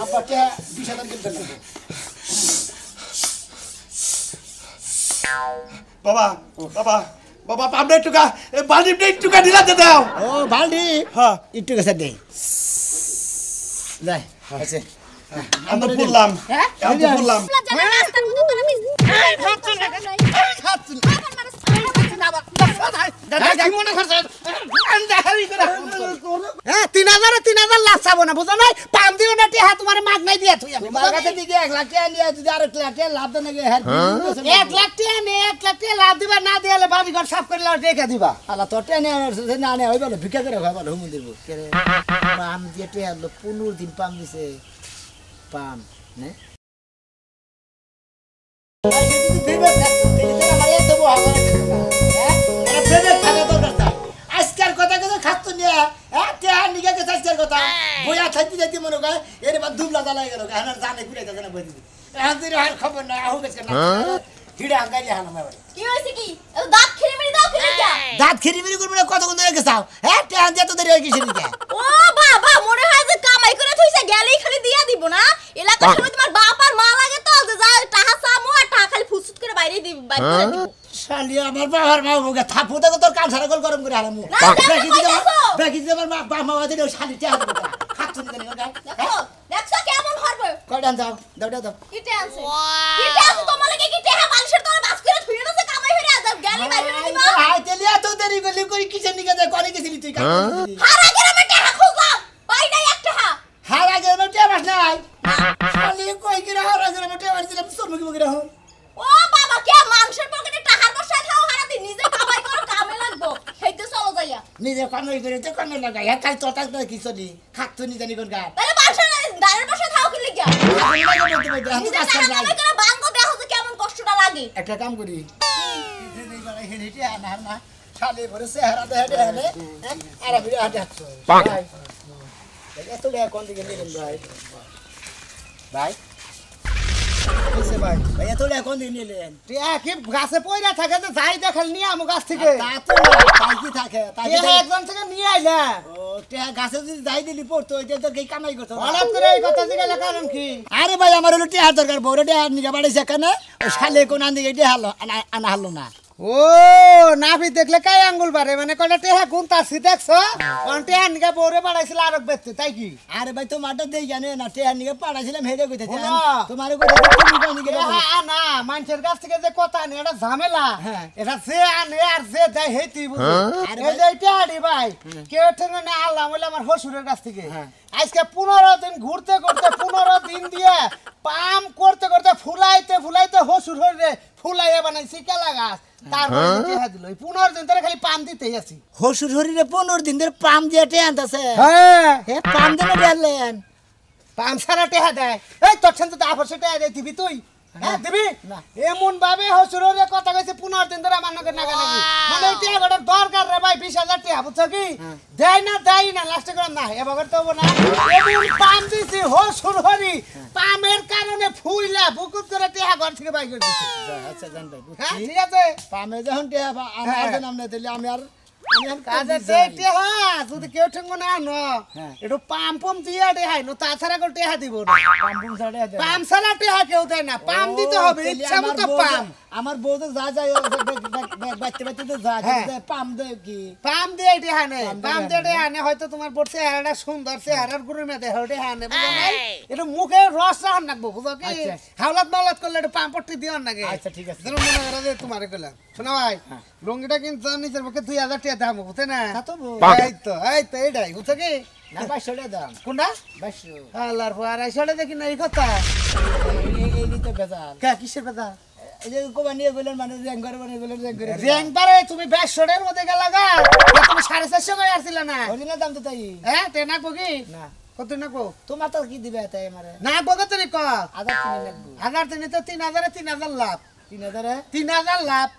আব্বা কে 20,000 দিতে দেব বাবা বাবা বাবা পাবনা টুকা বালদি টুকা দিলাতে দাও ও বালদি হ্যাঁ একটু কাছে দে যাই আছে আমরা বললাম আমরা বললাম রাস্তার মধ্যে তোরা মিস দাদা মনে করছ হ্যাঁ 3,000 লাখ চাবো না বুঝো নাই পাম দিও না টিহা তোমার মাগ নাই দিয়া তুই আমি তোমার কাছে দিকে 1 লাখ টাকা নিয়ে যদি আর 1 লাখ টাকা লাভ দেন নাকি হ্যাঁ 1 লাখ টাকা নে 1 লাখ টাকা লাভ দিবা না দিলে বাড়ি ঘর সাফ করে লাও রেখে দিবা আলা তো টেনে না না হইবা না ভিক্ষা করে খাবা হুম দিব কেরে পাম দিয়ে টিহা 15 দিন পাম দিছে পাম নে আজকাল কথা কথা খাচ্ছ নিয়ে হ্যাঁ নিকে গেছে আজকাল কথা বইয়া থাকতে যাইতে মনে করে এর বা দুবলা জ্বালাই গেল হ্যাঁ জানে ঘুরে যাচ্ছে না বই দিবি এখন তুই আর খবর নাই আহু গেছে না হিড়ে আঙ্গাই হানা মারে কি হইছে কি দাঁত খিরে মেরে দাও খিরে যা দাঁত খিরিমিরি করবি না কতক্ষণ ধরে গেছাও হ্যাঁ টেহান দিয়ে তো দেরি হয়ে গেছে নিকে ও বাবা মনে হয় যে কামাই করে থইছে গেলেই খালি দিয়া দিব না এলাকা শুনে তোমার বাপ আর মা লাগে তো যে যা টাকা সামু আর টাকা খালি ফুসুত করে বাইরে দিব বাইরে করে দিব শালি আমার বাবার মা মুখে থাপু দেখো তোর কান সারা গোল গরম করে হারামু বাকি দিতে আমার মা মা দিলে শালি টেহা দেবো খাচ্ছ নিতে নিকে দেখো দেখছো কেমন হরবে কয়টান যাও দাও কিতে আনছে কিতে আনছে তোমার লাগে কিতে হ্যাঁ মানুষের তোর বাস করে থুই না যে কামাই হইরা যা গেলেই বাইরে করে দিব হাই তেলি এত দেরি করলি করি কিসের নিকে যায় কোনে গেছিলি তুই কাম হারা গ্রামে টাকা খুঁজলাম পাই নাই একটা হারা গেলে টেয়া বাস নাই শালি কই গিরা হারা গেলে টেয়া বাস দিলাম তোর মুখে মুখে রাখো ও বাবা কে মানুষের পকেটে টাকার বসায় খাও হারা দিন নিজে কামাই করো কামে লাগবো হেইতে চলো যাইয়া নিজে কামাই করে তো কামে লাগাই হ্যাঁ কাই তোর টাকা কিছু নি খাচ্ছ নি জানি কোন গা তাহলে মানুষের দাঁড়ের বসায় খাও কি লিগা নিজে টাকা কামাই করে বাঙ্গো দেখো যে কেমন কষ্টটা লাগে একটা কাম করি না শালি ভরে চেহারা দেখে দেখে আর আমি হাতে হাঁটছো এত কোন দিকে নিলেন ভাই ভাই ভাই ভাই এত কোন দিকে নিলেন টিয়া কি গাছে পয়রা থাকে তো যাই দেখাল নিয়ে আমো গাছ থেকে তা তো তাই কি থাকে তাই একজন থেকে নিয়ে আইলা ও টিয়া গাছে যদি যাই দিলি পড়তো এটা তো কি কামাই করতো হঠাৎ করে এই কথা জিজ্ঞাসা কারণ কি আরে ভাই আমার হলো টিয়া দরকার বউরে টিয়া নিয়ে বাড়িছে কেন ও শালে কোন আনদিকে টিয়া হালো আনা হালো না ও নাভি দেখলে কাই আঙ্গুল বাড়ে মানে কয়টা টেহা গুণ তাছি দেখছো কোন টেহা নিকে বউরে বাড়াইছিল আরক বেচতে তাই কি আরে ভাই তোমারটা দেই জানে না টিয়া নিয়ে পাড়াছিলাম হেরে কইতেছে শোনো। তোমার কইতে না মানুষের কাছ থেকে যে কথা নেই এটা ঝামেলা হ্যাঁ। এটা যে আনে আর যে দেয় হেইতি বুঝো এই যে টেহাডি ভাই কেউ ঠেঙ্গে না আল্লাহ বলে আমার হসুরের কাছ থেকে আজকে 15 দিন ঘুরতে ঘুরতে 15 দিন দিয়ে পাম করতে করতে ফুলাইতে ফুলাইতে হসুর হরে ফুলাইয়া বানাইছি কেলা গাছ তারপরে টেহা দিল 15 দিন ধরে খালি পাম দিতেই আছি হসুর হরিরে 15 দিন ধরে পাম দিয়ে টিয়া আনতাছে হ্যাঁ হে পাম দিয়ে ঢাললেন পাম সারা টেহা দেয় এই তোর সাথে তো আপসে টেহা দেয় দিবি তুই হ্যাঁ দিবি না। এমন ভাবে হসুরের কথা কইছে 15 দিন ধরে আমার নাকি নাগা নাগি মানে এই টেহা গটার দরকার রে ভাই 20,000 টেহা বুঝছো কি দেয় না লাস্টে করে না এবার তো না এমন পাম দিছি হসুর হরি পামের কারণে ফুইলা বুকুত করে টেহা ঘর থেকে বাই করে দিছে আচ্ছা জান ভাই হ্যাঁ ঠিক আছে পামে যখন টিয়া আমার নাম না দিলে আমি আর কাজে দেই টেহা যদি কেউ ঠেঙ্গ না আনো হ্যাঁ। একটু পাম পম দিয়ে দেখাই নো তাছাড়া কেউ টেহা দিব না পাম পুম ছাড়ে দেয় পাম ছাড়া টেহা কেউ দেয় না পাম দিতে হবে ইচ্ছা মতো পাম আমার বউ তো যা যায় বাচ্চা বাচ্চা তো যা হ্যাঁ। পাম দেয় কি পাম দিয়ে টেহা নে পাম দিয়ে পাম দিয়ে টেহা নে হয়তো তোমার বোর চেহারাটা সুন্দর চেহারার গুরু মেতে হয় টেহা নে বুঝো নাই এটা মুখে রস রাখন রাখবো বুঝো কি আচ্ছা। হাওলাত মাওলাত করলে একটু পাম পট্টি দিও নাকি আচ্ছা ঠিক আছে যেন মনে করো যে তোমারে কইলাম শোনা ভাই লঙ্গিটা কিন্তু নিজের পক্ষে 2,000 টাকা দাম বুঝতে না তা তো বউ। এই তো এইটাই বুঝছো কি না 2200 দাম কোনটা 2200 আল্লাহর পর আইসলে দেখি না এই কথা এই নিতে বেজাল কে কিসের কথা এই যে কোবা নিয়ে গেলেন মানে র্যাঙ্ক করে মানে গেলেন র্যাঙ্ক করে র্যাঙ্ক পারে তুমি 200 এর মধ্যে গেলা গা তুমি 450 করে আসছিল না অরিজিনাল দাম তো তাই হ্যাঁ তে না কি না কত না কো তোমার তো কি দিবে তাই আমারে না বগত রে ক আধার কিনে লাগবে 1000 তিনে তো 3,000 3,000 লাভ 3000 3,000 লাভ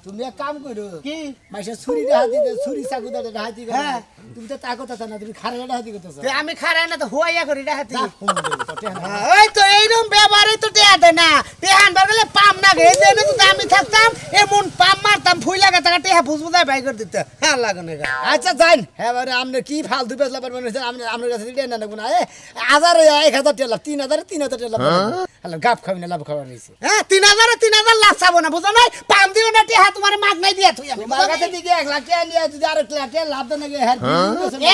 তুমি এক কাম করো কি মাইসে ছুরি হাতি দে ছুরি চাকু দে হাতি করে হ্যাঁ। তুমি তো তা কথা না তুমি খারাপ হাতি করতেছো তে আমি খারাই না তো হুয়াইয়া করি ডাহাতি যা ফোন দে তো টেহা ওই তো এইরকম ব্যবহারই তো টেহা দেয় না টেহা আনবার গেলে পাম না গে এই যে যদি আমি থাকতাম এমন পাম মারতাম ফুই লাগা টাকা টেহা বুঝবুদাই বাই করে দিতে হ্যাঁ লাগানো গা আচ্ছা যাইন হ্যাঁ বারে আপনি কি ফালতু বেচলা পারবেন আপনি আপনার কাছে দিলে না না এ 1000 টাকা 3000 টাকা হ্যালো গাপ খাবি না লাভ খাবার রইছে হ্যাঁ 3000 লাখ চাবো না বুঝো নাই পাম দিও না টেহা তোমার মাগ নাই দিয়া তুই আমি তোমার কাছে দিকে 1 লাখ টাকা নিয়ে যদি আর 1 লাখ টাকা লাভ দেন নাকি হ্যাঁ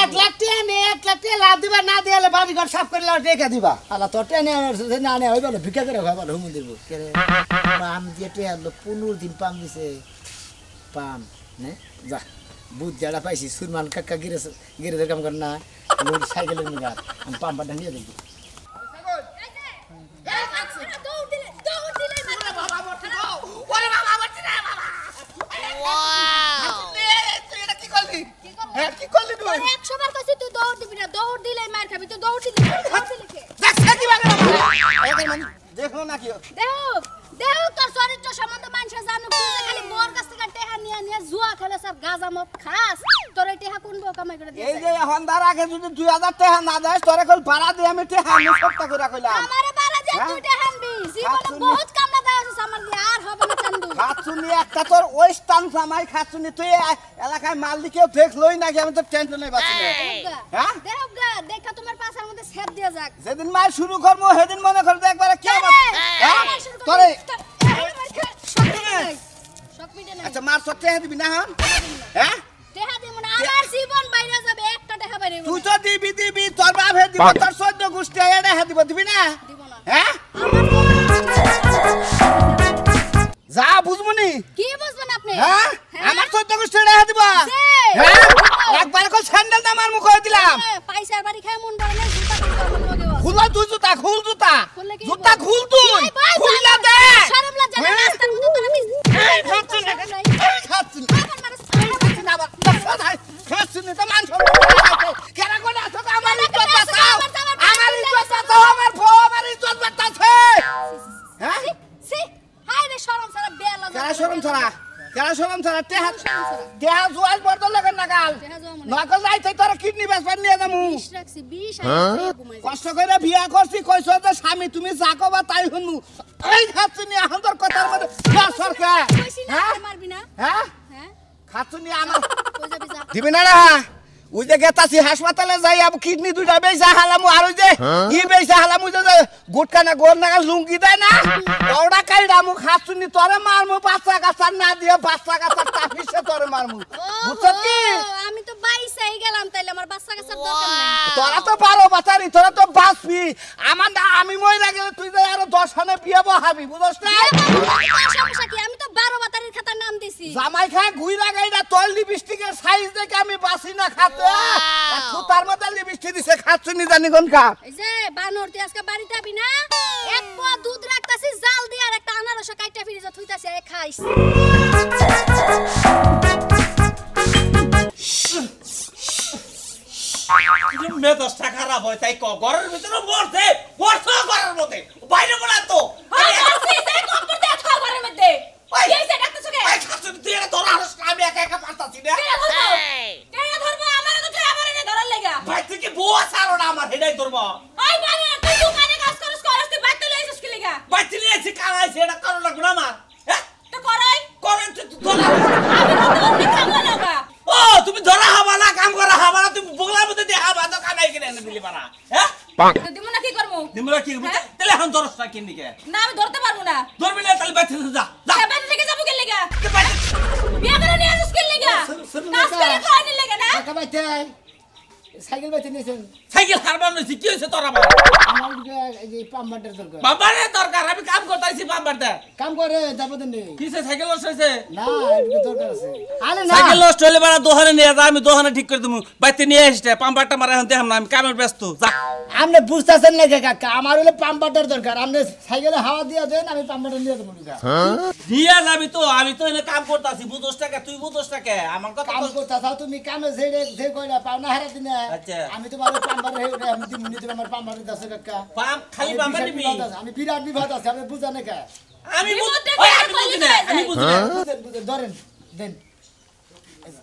1 লাখ টাকা নে 1 লাখ টাকা লাভ দিবা না দিলে বাড়ি ঘর সাফ করে লাও রেখে দিবা আলা তো টেনে না না হই বলো ভিক্ষা করে খাবার হুম দিব কেরে পাম দিয়ে টেয়া 15 দিন পাম দিছে পাম নে যা বুঝ যারা পাইছি সুরমান কাকা গিরে কাম কর না লোড সাইকেলের নিগা আমি পাম পাটা নিয়ে দেখি হ্যাঁ কি করলি তুই 100 বার কইছি তুই দৌড় দিবি না দৌড় দিলে মার খাবি তুই দৌড় দিলি কে দেখছ কি বাগে দেখো না কি দেহ তোর চরিত্র সম্বন্ধে মানুষ জানো তুই যে খালি মোর কাছ থেকে টেহা নিয়ে জুয়া খেলে সব গাজা মদ খাস তোর এই টেহা কোন বউ কামাই করে দিছে এই যে হন্দার আগে যদি 2000 টাকা না দেস তোরে কল ভাড়া দিয়ে আমি টাকা আমি সবটা করে কইলাম আমারে বারা যে তুই টেহা আনবি জীবনে বহুত কামনা দেওয়া আছে আমার দিয়ে আর হবে না চান্দু খাচ্ছুনি একটা তোর ওই স্থান সামাই খাচ্ছুনি তুই এলাকায় মাল দিকেও দেখলই নাকি আমি তো টেনশনে বাঁচি না হ্যাঁ দেহগা দেখা তোমার পাছার মধ্যে সেট দিয়া যাক যেদিন মাল শুরু করবো সেদিন মনে করবে একবারে কি হবে হ্যাঁ তোরে শক মিটে না আচ্ছা মার সত্যি দিবি না হ্যাঁ টেহা দিমু না আমার জীবন বাইরে যাবে একটা টেহা বাইরে তুই তো দিবি তোর বাপ হে দিব তোর 14 গোষ্ঠী এড়ে হে দিবি না দিব না হ্যাঁ যা বুঝমনি কি বুঝবেন আপনি হ্যাঁ আমার 14 গোষ্ঠী এড়ে হে দিব হ্যাঁ একবার কো স্যান্ডেল না মার মুখ হয়ে দিলাম পয়সার বাড়ি খায় মন ধরে না জুতা কিনতে মন লাগে খুল তুই জুতা খুল জুতা খুললে কি জুতা খুল তুই খুললা দে শরম লজ্জা না রাস্তার মধ্যে তোর আমি এই খাচ্ছি না আবার খাচ্ছি তো মান কেন করে আসো আমার ইজ্জত বাঁচাও আমার ইজ্জত বাঁচাও আমার বউ আমার ইজ্জত বাঁচাছে হ্যাঁ সি হাই রে শরম সারা বেলা কেন শরম ছাড়া টেহা জোয়াল বর্দল লাগে নাগাল নকল যাইতে তোর কিডনি বেচবার নিয়ে যামু 20 রাখছি 20 আই ঘুমাই কষ্ট করে বিয়া করছি কইছো যে স্বামী তুমি যা কবা তাই শুনমু এই খাচ্ছি এখন তোর কথার মধ্যে সরকার কইছি না মারবি না হ্যাঁ হ্যাঁ খাচ্ছি আমার কই যাবি যা দিবি না না ওই যে গেতাছি হাসপাতালে যাই আব কিডনি দুইটা বেচা হালামু আর ওই যে ই বেচা হালামু যে গুটকা না গোল না লুঙ্গি দেয় না ওটা কাইডা মু খাচ্ছি তোরে মারমু বাচ্চা কাচ্চা না দিয়ে বাচ্চা কাচ্চা তাফিসে তোরে মারমু বুঝছ কি আমি তো বাইসাই গেলাম তাইলে আমার বাচ্চা কাচ্চার দরকার নাই তোরা তো 12 বাচ্চারি তোরা তো বাঁচবি আমার না আমি মইরা গেলে তুই যে আরো 10 খানে বিয়ে বহাবি বুঝছ না সমস্যা কি আমি তো 12 বাতারির খাতার নাম দিছি জামাই খায় ঘুইরা গাইডা তোর লিপস্টিকের সাইজ দেখে আমি বাসি না খাতে তার মধ্যে লিপস্টিক দিছে খাচ্ছি নি জানি কোন কা এই যে বানর তুই আজকে বাড়িতে আবি না এক পোয়া দুধ রাখতাছি জাল দিয়ে আর একটা আনারস কাইটা ফ্রিজে থুইতাছি আর খাইস তুমি মেজাজটা খারাপ হয় তাই ঘরের ভিতরে বসে ঘরের মধ্যে বাইরে বলা তো ঘরের মধ্যে এইসে ডাকতেছ কে এই খাচ্ছি তুই এটা ধরা হাস আমি একা একা পারতাছি না কেন ধরবো আমারে তো তুই আমারে ধরার লাগা ভাই তুই কি বউ সারো না আমার হেডাই ধরবো ওই মানে তুই দোকানে কাজ করস তুই বাইতে লইছিস কি লাগা ভাই তুই এসে কামাইছে এটা করো না গুনা আমার হ্যাঁ তো করাই করেন তুই ধরা আমি তো তোর কাম লাগা ও তুমি ধরা হবা না কাম করা হবা না তুমি বগলার মধ্যে দেখা হবা তো কামাই কিনে এনে দিলি পারা হ্যাঁ দিমু না কি করমু নিমরা কি তাহলে এখন ধরছটা কিন দিকে না আমি ধরতে পারবো না ধরবি না তাহলে বাইতে যা যা বাইতে থেকে যাবো কি লাগা বিয়া করে নিয়ে আসিস কি লাগা কাজ করে খাওয়ানি লাগা না টাকা পাইতে সাইকেল পাইতে নিয়েছেন সাইকেল হারবার নইছি কি হইছে তোর আমার আমার এই যে পাম্পারটার দরকার বাবারে দরকার আমি কাম করতেছি বাবারটা কাম করে যাবো তো নেই কিসে সাইকেল লস হইছে না এটা দরকার আছে আরে না সাইকেল লস হইলে বাড়া দোহানে নিয়ে যা আমি দোহানে ঠিক করে দিমু বাইতে নিয়ে আসতে পাম্পারটা মারা এখন দেখাম না আমি কামের ব্যস্ত যা আপনি বুঝতেছেন না কাকা আমার হলো পাম্পারটার দরকার আপনি সাইকেলে হাওয়া দিয়া দেন আমি পাম্পারটা নিয়ে দেবো নিয়ে যাবি তো আমি তো এনে কাম করতেছি বুঝোস টাকা তুই বুঝোস টাকা আমার কথা কাম করতে তুমি কামে যে কইলা পাও না হারা দিনে আচ্ছা। আমি তোমার পাম্পার হয়ে আমি দিমুনি তোমার পাম্পার দাসে কাকা পাম খালি পাম্পার নিবি আমি বিরাট বিবাদ আছে আমি বুঝা না কা আমি বিপদে ওই, কি আমি আর বুঝি না, কইলে আমি যায়? বুঝি না। বুঝেন বুঝেন ধরেন দেন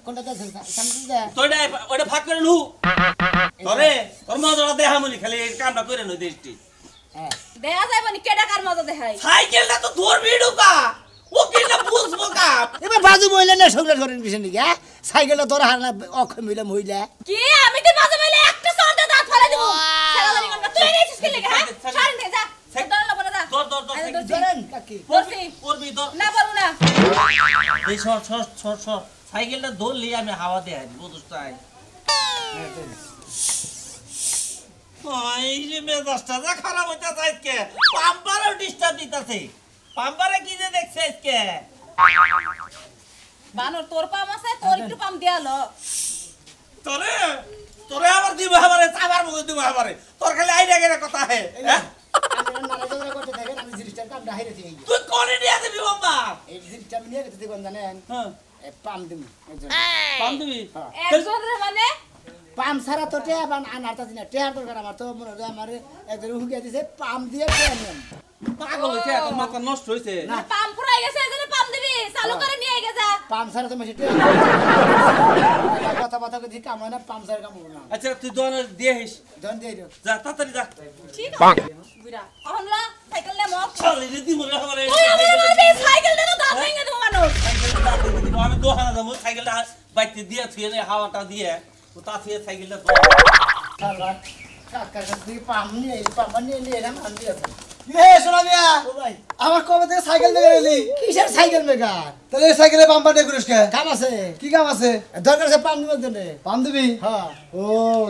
কোনটা দেন সামনে দেন তোইডা ওইটা ভাগ করে লু তোরে তোর মজাটা দেখামনি খালি এই কামটা করে নই দেশটি হ্যাঁ দেখা যাইব নি কেডা কার মজা দেখাই সাইকেলটা তো ধরবি ঢুকা ও কিনা বুঝবো কা এবার বাজু মহিলা না সংসার করেন কিছু নাকি হ্যাঁ সাইকেলটা তোর হার না অক্ষ মিলে মহিলা কি আমি তো মাঝে মাঝে একটা সরতে দাঁত ফেলে দিব সারাদানি কোনটা তুই নিছিস কি লাগা হ্যাঁ সারিন দে যা দর না বলে যা দর দর দর আরে সাইকেল দর ধরেন কাকি বলছি করবি দর না পারবো না এই সর সর সর সর সাইকেলটা ধরলি আমি হাওয়া দেই বুঝছ তাই এই যে মেজাজটা যা খারাপ হইতাছে আজকে পাম্পারও ডিস্টার্ব দিতাছে পাম্পারে কি যে দেখছে আজকে বানর তোর পাম আছে তোর একটু পাম দিয়ালো তোরে তোরে আবার দিব আমারে চাবার মুখে দিব আমারে তোর খালি আইডিয়া করে কথা হে হ্যাঁ? আপনারা নাড়াচাড়া করতে থাকেন আমি জিনিসটার কামটা হাইরে থেকে তুই কোনে নিয়ে আসবি বাবা এই জিনিসটা আমি নিয়ে গেছি কোন জানেন হ্যাঁ পাম দিম একজন পাম দিবি একজন রে মানে পাম ছাড়া তো টেয়া পান আনারতা দিনা টেয়ার দরকার আমার তো মনে হয় আমার একজন হুকিয়া দিছে পাম দিয়ে টেয়া নিয়ম পাগল হইছে তোর মাথা নষ্ট হইছে পাম ফুরাই গেছে এজন্য পাম দিবি চালু করে নিয়ে গেছা পাম ছাড়া তো মেশি টেয়া কথা কথা কথা কাম হয় না পাম ছাড়া কাম হবে না আচ্ছা তুই দোকানে দিয়ে হিস ধন দিয়ে দিও যা তাড়াতাড়ি যা ঠিক আছে বুড়া অহনলা সাইকেল নে মক চলে রে মরে আমারে তুই আমার মাঝে সাইকেল দে তো দাঁত ভেঙে দেবো মানুষ আমি দোকানে যাবো সাইকেলটা বাইতে দিয়ে থুয়ে নে হাওয়াটা দিয়ে ও তা থুয়ে সাইকেলটা কাকা কাকা তুই পাম নিয়ে পাম নিয়ে এলাম আমি দিয়েছি এ সোনা মিয়া ও ভাই আমার কবে থেকে সাইকেল মেরে এলি কিসের সাইকেল মেকার তাহলে এই সাইকেলে পাম্পার দিয়ে ঘুরিস কে কাম আছে কি কাম আছে দরকার আছে পাম নিবার জন্য পাম দিবি হ্যাঁ ও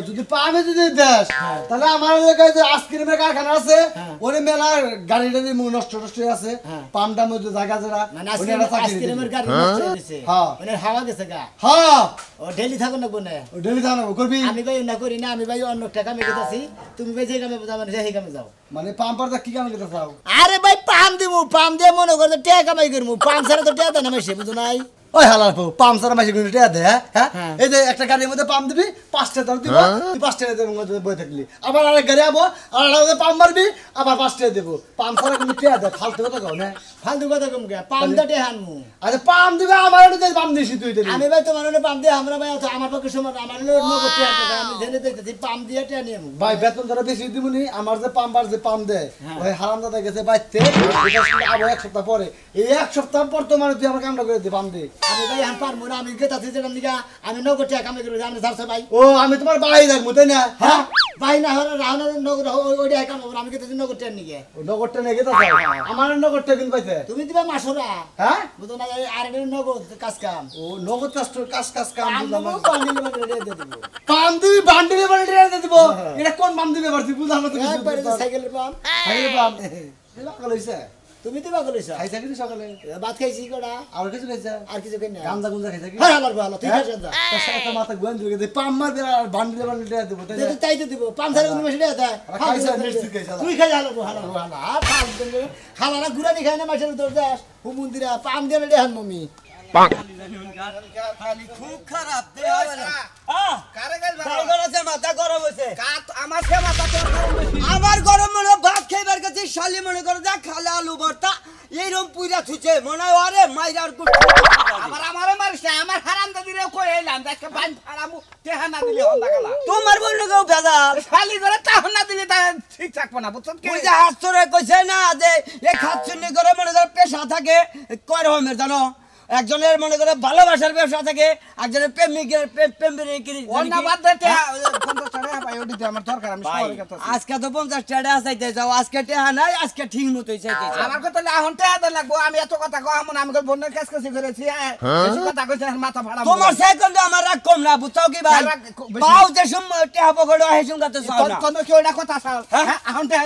যদি পামে যদি দেশ তাহলে আমার এলাকায় যে আইসক্রিমের কারখানা আছে হ্যাঁ। ওরে মেলা গাড়ি টাড়ি নষ্ট নষ্ট হয়ে আছে হ্যাঁ। পামটার মধ্যে জায়গা যারা মানে ওরে একটা চাকরি আইসক্রিমের দিবি। গাড়ি নষ্ট হয়ে গেছে হ্যাঁ। মানে হাওয়া গেছে গা হ্যাঁ ও ডেলি থাকো না কোনে ও ডেলি থানা করবি আমি ভাই না করি না আমি ভাই অন্য টাকা মেকে যাচ্ছি তুমি ভাই যে কামে যাবেন সেই কামে যাও মানে পাম্পার দা কি কাম করতে চাও আরে ভাই পাম দিব পাম দিয়ে মনে করতে টাকা কামাই করবো পাম ছাড়া তো টাকা দেয় না মেশে বুঝো নাই ওই হালার পো পাম সারা মাসে গুলো টিয়া দে হ্যাঁ হ্যাঁ। এই যে একটা গাড়ির মধ্যে পাম দিবি 5 টাকা দিব তুই 5 টাকা দেবো মধ্যে বই থাকলি আবার আরেক গাড়ি আবো আর আলাদা পাম মারবি আবার 5 টাকা দেবো পাম সারা কিন্তু টিয়া দে ফালতু কথা কও না ফালতু কথা কম গে পাম দিয়ে টাকা আনমু আরে পাম দিবে আমার ওটা পাম দিছি তুই দিবি আমি ভাই তোমার ওনে পাম দিয়ে আমরা ভাই অত আমার পক্ষে সময় আমার লোড নগদ টাকা টাকা আমি জেনে দেখতেছি পাম দিয়ে টাকা নিয়ে আমু ভাই বেতন ধরে বেশি দিবনি আমার যে পাম্পার যে পাম দেয় হ্যাঁ। ওই হারাম দাদা গেছে বাইতে আবার 1 সপ্তাহ পরে এই 1 সপ্তাহ পর তোমার তুই আমার কামটা করে দে পাম দে আমি ভাই আমি পারবো না আমি গেতাছি যেটা নিগা আমি নগদ টাকা কামাই করবো আমি ছাড়ছে ভাই ও আমি তোমার বাড়ি থাকবো তাই না হ্যাঁ ভাই না হলে রাহনের নগদ ওইটা কাম হবে আমি গেতাছি নগদ টাকা নিগে ও নগরটা নিয়ে গেতে আমার নগরটা কিন্তু পাইতে তুমি দিবা মাসুরা হ্যাঁ বুঝো না আর নগদ কাজ কাম ও নগদ কাজ কাম পাম বুঝলাম দেবো, না। পাম দিলে বাড়ি দিয়ে দেবো পাম দিবি বান্ডিলে বান্ডিলে দিয়ে দিব এটা কোন পাম দিবে এবার তুই বুঝলাম না তো কিছু একবারে যে সাইকেলের পাম খাইয়ে পাম এলা কইছে তুমি দিবা কইছ খাইছা কি সকালে ভাত খাইছি কড়া আর কিছু খাইছা আর কিছু কই না গাঞ্জা গুঞ্জা খাইছা কি হ্যাঁ আমার ভালো ঠিক হ্যাঁ? আছে যা তোর সাথে মাথা গোয়ান দিবে যে পাম মারবে আর বান্ডিলে বান্ডিলে দিব তাই না? যদি তাই তো দিব পাম ছাড়া কোনো মেশিন আছে আর খাইছা, মিষ্টি খাইছা। তুই খাই হালো হালো হালো আর পাম দেবে খালা গুড়া দি খাই না মাছের দৌড় যাস হুমুন্দিরা পাম দিয়ে রে হান মমি খুব খারাপ দে হ্যাঁ কারে গাল সাইকেল আছে মাথা গরম হইছে কাত আমার সে মাথা তোর আমার গরম মনে ভাত খাইবার কাছে শালি মনে করে যা খালে আলু ভর্তা এইরকম পুইরা থুছে মনে হয় আরে মাইরার গুড আমার আমারে মারিস না আমার হারাম দাদিরে কই এলাম দেখে বান ফাড়ামু তেহা না দিলে হন্দা গেলা তোমার বন্ধ কেউ ভেজাল শালি করে তাহ না দিলে তা ঠিক থাকবো না বুঝছ কি ওই যে হাত ধরে কইছে না যে এই খাচ্ছুনি করে মনে করে পেশা থাকে কয় রকমের জানো একজনের মনে করে ভালোবাসার ব্যবসা থাকে একজনের প্রেমিকের প্রেমিকের অন্য বাদ দে তেহা 50 টাকা পাই ওদিতে আমার দরকার আমি শহরে গেছি আজকে তো 50 টাকা চাইতে যাও আজকে টেহা নাই আজকে ঠিক মতোই চাইতে আমার কথা এখন তেহা দে লাগবো আমি এত কথা কই আমন আমি কই বন্যা কাজ কাজ করেছি বেশি কথা কইছে মাথা ফাড়ামু তোমার সাইকেল তো আমার রাগ কম না বুঝছো কি ভাই রাগ বেশি। পাও যে টেহা পকড়ো হে সুঙ্গা তো চাও না তোর কি ওটা কথা চাও হ্যাঁ এখন তেহা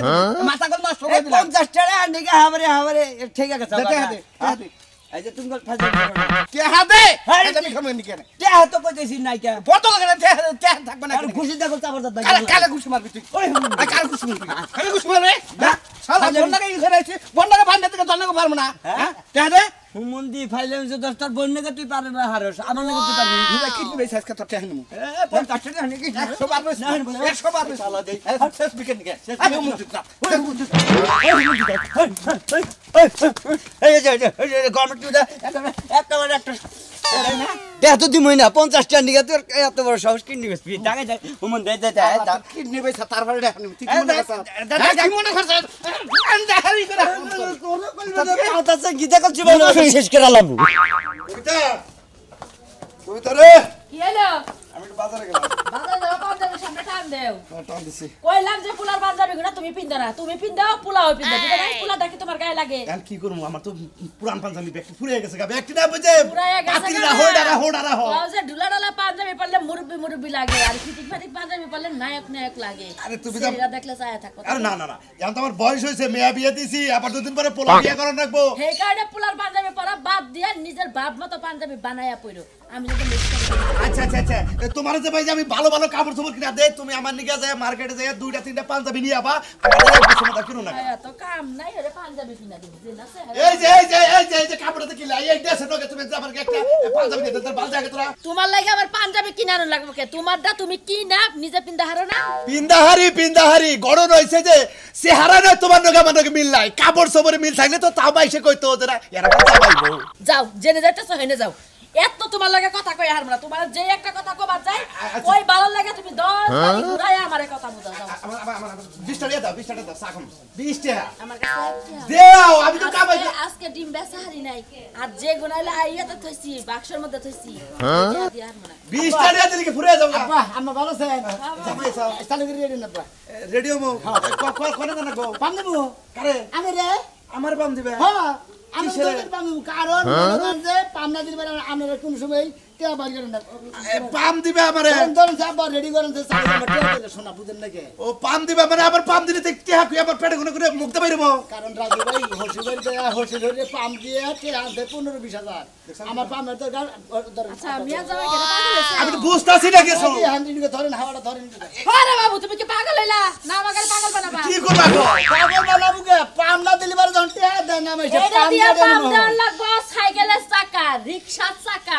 মাথা গল নষ্ট করে এই দিলাম 50 টাকা নিকে আমারে ঠিক আছে তেহা দে তেহা দে এই যে তুমি ফাজল করো না তেহা দে হ্যাঁ, এটা আমি খামে নিকে টেহা তো কইতেছি নাই কে বোতল করে তেহা তেহা থাকবে না আর খুশি দেখো চাপড় দাদা কালে কালে ঘুষ মারবি তুই ওই কালে ঘুষ মারবি কালে ঘুষ মারবে না শালা বন্ডাকে ই করেছি বন্ডাকে বান্ধে থেকে দন্ডকে পারবো না হ্যাঁ তেহা দে হুমন্দি ফাইলে যে 10টার বন্যকে তুই পারবি না হারস আমার লাগে তুই পারবি তুই কি দিবে শেষ কথা তেহা নিমু এ 50 টাকা নাকি 100 পারবে না 100 পারবে শালা দে শেষ বিকেন নিকে আমি মুখ দিতাম তো দিমই না 50 টাকা নিয়ে তোর এত বড় সাহস কিনে বেশি টাকা যায় ওমন দে কিডনি বেচা তারপরে দেখেন তুই কি মনে করছ গীতা করছি শেষ করে আলাম কি হলো আমি একটু বাজারে গেলাম বাজারে যাও পাঞ্জাবির সামনে টান দেও টান দিছি কইলাম যে পোলার পাঞ্জাবি গুনা তুমি পিন্দা না তুমি পিন্দাও পোলাও পিন্দা বুঝা নাই পোলা দেখি তোমার গায়ে লাগে এখন কি করব আমার তো পুরান পাঞ্জাবি ব্যাগ ফুরিয়ে গেছে গা ব্যাগটি না বুঝে পুরাই গেছে পাতিরা হোড়ারা হো ও যে ঢুলা ঢালা পাঞ্জাবি পরলে মুরব্বি লাগে আর ফিটিক ফাটিক পাঞ্জাবি পরলে নায়ক লাগে আরে তুমি সেটা দেখলে চায়া থাকো আরে না এখন তো আমার বয়স হয়েছে মেয়া বিয়ে দিছি আবার দুদিন পরে পোলা বিয়ে করার রাখবো সেই কারণে পোলার পাঞ্জাবি পরা বাদ দিয়া নিজের বাপ মতো পাঞ্জাবি বানায়া পইরো আমি যদি আচ্ছা তোমার যে ভাই যে আমি ভালো ভালো কাপড় চোপড় কিনা দে তুমি আমার নিকে যায় মার্কেটে যায় দুইটা তিনটা পাঞ্জাবি নিয়ে আবা আমার বসে কিনো না তো কাম নাই ওরে পাঞ্জাবি কিনা দিবি যে না এই যে কাপড়টা কিলা এই ড্রেস নকে তুমি আমার একটা পাঞ্জাবি দে তোর বাল জায়গা তোরা তোমার লাগে আমার পাঞ্জাবি কিনানো লাগবে কে তোমারটা তুমি কি না নিজে পিন্দা হারো না পিন্দাহারি গড়ন হইছে যে চেহারা না তোমার নকে আমার নকে মিল নাই কাপড় চোপড়ে মিল থাকলে তো তাও বাইসে কইতো যে না এরা যাবাইবো যাও জেনে যাইতেছ হেনে যাও এত তোমার লাগে কথা কই হারব না তোমার যে একটা কথা কবার যায় ওই ভালো লাগে তুমি 10 বাড়ি ঘুরায় আমারে কথা বুঝাও যাও আমার 20 টাকা দাও সাকম 20 টাকা আমার কাছে দেও আমি তো কামাই আজকে ডিম বেচা হারি নাই আর যে গুনাইলে আইয়াতে থইছি বাক্সের মধ্যে থইছি দি আর মনে 20 টাকা দিলে কি ফুরে যাও আব্বা আমরা ভালো আছেন জামাই সাও চালু করে রেডি না আব্বা রেডিও মো কোন না গো পাম দেবো কারে আমি রে আমার পাম দিবে হ্যাঁ আমি তো পাম দেবো কারণ যে পাম না দিলে আমরা কোন সময় টিয়া বাড়ি করেন না পাম দিবে আমারে ধরুন যাব রেডি করেন যে টিয়া দিলে শোনা বুঝেন নাকি ও পাম দিবে মানে আবার পাম দিলে তো টিয়া কই আবার পেটে করে মুক্ত বাইরবো কারণ রাজু ভাই হসি ধরে পাম দিয়ে টিয়া আনতে 15-20 আমার পামের তো আচ্ছা মিয়া জামাই কেন পাগল হইছে আমি তো বুঝতাছি না কিছু হান্ডিকে ধরেন হাওয়াটা ধরেন আরে বাবু তুমি কি পাগল হইলা না আমাকে পাগল বানাবা কি করবা গো পাগল বানাবো কে পাম না দিলে বার যখন টিয়া দেন না আমি এটা দিয়া পাম দেওয়ার লাগবো সাইকেলের চাকা রিকশার চাকা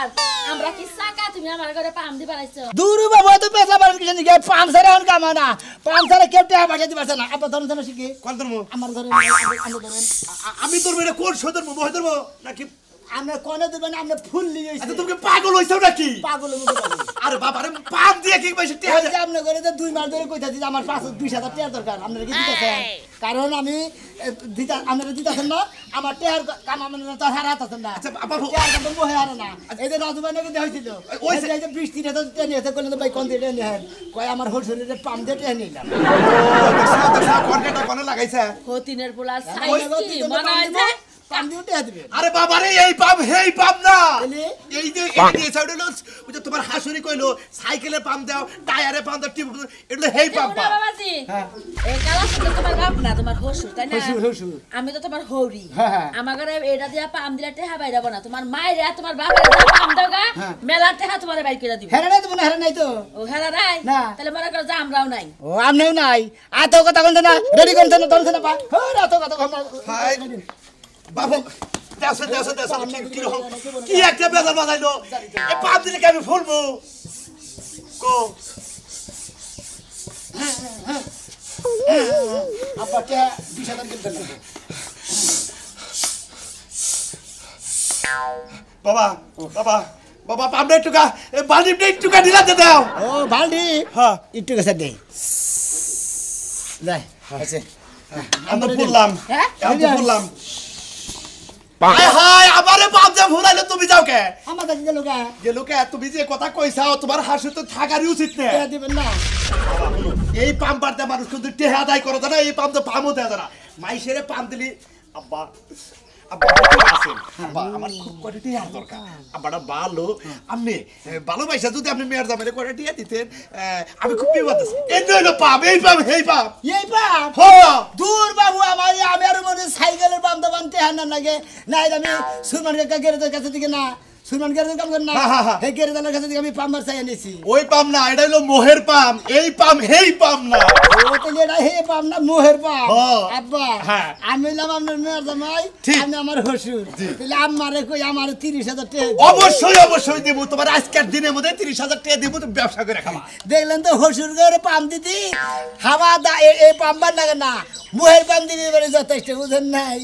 আমরা কি চাকা তুমি আমার ঘরে পাম দি বানাইছো দূর বাবা তো পেছা বাড়ি কিছু নাকি পাম সারা এখন কামা না পাম সারা কেউ টিয়া বাড়াইতে পারছে না আবার ধরেন না শিখি কোন ধর্ম আমার ঘরে আমি ধরেন আমি তোর মেয়ে কোন সদর মোহ ধর্ম নাকি আমরা কোনে দেবেন আমরা ফুল নিয়ে আচ্ছা তুমি পাগল হইছো নাকি পাগল মতো আরে বাবা রে পাম দিয়ে কি কইছিস টিয়া এই যে আপনি করে যে 2 মাস ধরে কইতাছি যে আমার 20,000 টাকা দরকার আপনারা কি দিতেছেন কারণ আমি আপনারা দিতেছেন না আমার টাকার কাম আপনারা তো হারাত আছেন না আচ্ছা বাবা টাকার কাম তো মোহে হারে না এই যে রাজু ভাই নাকি দেখাইছিল ওই যে 20-30,000 টাকা নিয়েছে কইলেন ভাই কোন দিয়ে নেন কয় আমার হোলসেলের পাম দিয়ে টাকা নিলাম কর্কেটা কোনে লাগাইছে হতিনের পোলা সাইকি মনে হয় যে পাম দিয়ে টাকা দিবে আরে বাবা রে এই পাম হেই পাম না তাহলে এই যে এই দিয়ে সাইড হলো ওই যে তোমার হাসুরি কইলো সাইকেলে পাম দাও টায়ারে পাম দাও টিপ এগুলো হেই পাম না বাবাজি এই কালা শুধু তোমার বাপ না তোমার হসুর তাই না হসুর আমি তো তোমার হৌরি হ্যাঁ। আমার ঘরে এটা দিয়া পাম দিলে টেহা বাইরা না তোমার মায়ের আর তোমার বাপের পাম দাওগা মেলা টেহা তোমারে বাইর করে দিব হেরা নাই তো মনে হেরা নাই তো ও হেরা নাই না। তাহলে মনে করো যে আমরাও নাই ও আমনেও নাই আত কথা কোন না রেডি কোন না ধরছ না পা ও রাত কথা হাই বাবু দেশে কি একটা বেজার বাজাইলো এই পাম দিলে কি আমি ফুলবো কো আপা কে 20,000 কিনতে লাগবে বাবা পাম একটু বালতি একটু দিলাতে দাও ও বালতি হ্যাঁ একটু কাছে দে যাই আছে আমি ফুললাম হ্যাঁ আমি ফুললাম হাই আমারে পাম যা ফুলাইলো তুমি যাও কে আমার কাছে গেল গা গেলো কে তুমি যে কথা কইছাও তোমার হাসি তো থাকারই উচিত না টাকা দিবেন না এই পাম পারতে মানুষ কিন্তু টেহা আদায় করো না এই পাম তো পামও দেয় না মাইসেরে পাম দিলি আব্বা আমার খুব কয়টা টিয়া দরকার আব্বাটা ভালো আপনি ভালোবাসা যদি আপনি মেয়ের জামাইরে কয়টা টিয়া দিতেন আমি খুব বিপদ আছি এই নইলো পাম এই পাম এই পাম এই পাম হ্যাঁ দূর বাবু আমার আমি আর মনে সাইকেলের পাম তো বানতে হান না লাগে না আমি সুরমান কাকা গেরেজের কাছে দিকে না সুরমান গেরেজের কাম করেন না এই গেরেজের কাছে দিকে আমি পাম বার চাই এনেছি ওই পাম না এটা হলো মোহের পাম এই পাম হেই পাম না ও তাহলে এটা হে পাম না মোহের পাম হ্যাঁ। আব্বা হ্যাঁ। আমি হলাম আপনার মেয়ের জামাই ঠিক। আমি আমার হসুর তাহলে আমারে কই আমার 30,000 টাকা অবশ্যই দেবো তোমার আজকের দিনের মধ্যে 30,000 টাকা দেবো তুমি ব্যবসা করে খাবা দেখলেন তো হসুর করে পাম দিতি হাওয়া এই পাম বার লাগে না মোহের পাম দিবি বলে যথেষ্ট বুঝেন নাই